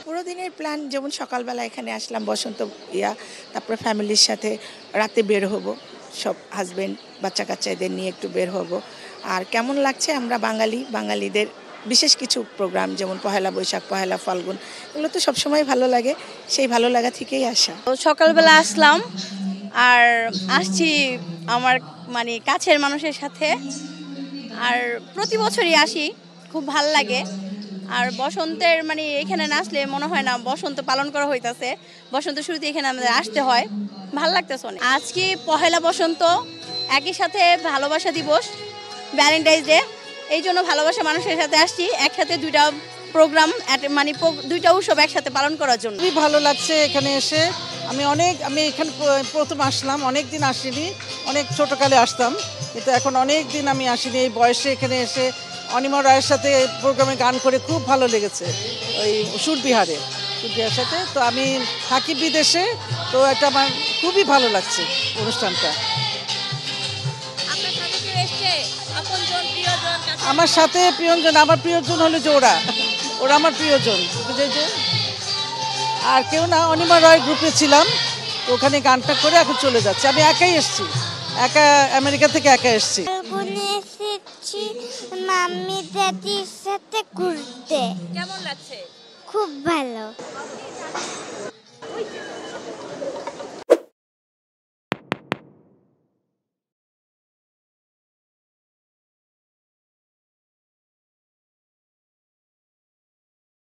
পুরো দিনের প্ল্যান যেমন সকালবেলা এখানে আসলাম বসন্ত তারপরে ফ্যামিলির সাথে রাতে বের হব, সব হাজবেন্ড বাচ্চা কাচ্চা এদের নিয়ে একটু বের হব। আর কেমন লাগছে, আমরা বাঙালিদের বিশেষ কিছু প্রোগ্রাম যেমন পহেলা বৈশাখ, পহেলা ফাল্গুন, এগুলো তো সবসময় ভালো লাগে, সেই ভালো লাগা থেকেই আসা। সকালবেলা আসলাম আর আসছি আমার মানে কাছের মানুষের সাথে, আর প্রতি বছরই আসি, খুব ভাল লাগে। আর বসন্তের মানে এখানে না আসলে মনে হয় না বসন্ত পালন করা হইতাছে। বসন্ত শুরুতে এখানে আমাদের আসতে হয়, ভাল লাগতেছে অনেক। আজকে পহেলা বসন্ত, একই সাথে ভালোবাসা দিবস, ভ্যালেন্টাইন্স ডে, এই জন্য ভালোবাসা মানুষের সাথে আসছি, একসাথে দুইটা প্রোগ্রাম মানে দুইটা উৎসব একসাথে পালন করার জন্য। খুবই ভালো লাগছে এখানে এসে। আমি এখানে প্রথম আসলাম, অনেক দিন আসিনি, অনেক ছোটোকালে আসতাম, কিন্তু এখন অনেক দিন আমি আসিনি। এই বয়সে এখানে এসে অনিমা রায়ের সাথে প্রোগ্রামে গান করে খুব ভালো লেগেছে, ওই সুরবিহারের সাথে। তো আমি থাকি বিদেশে, তো এটা আমার খুবই ভালো লাগছে অনুষ্ঠানটা। আমার সাথে প্রিয়জন, আমার প্রিয়জন হলো যে ওরা আমার প্রিয়জন, বুঝেছে। আর কেউ না, অনিমা রয় গ্রুপে ছিলাম, তো ওখানে গানটা করে এখন চলে যাচ্ছে। আমি একাই এসেছি, আমেরিকা থেকে একা এসেছি। মাম্মি দাদির সাথে ঘুরতে। কেমন লাগছে? খুব ভালো।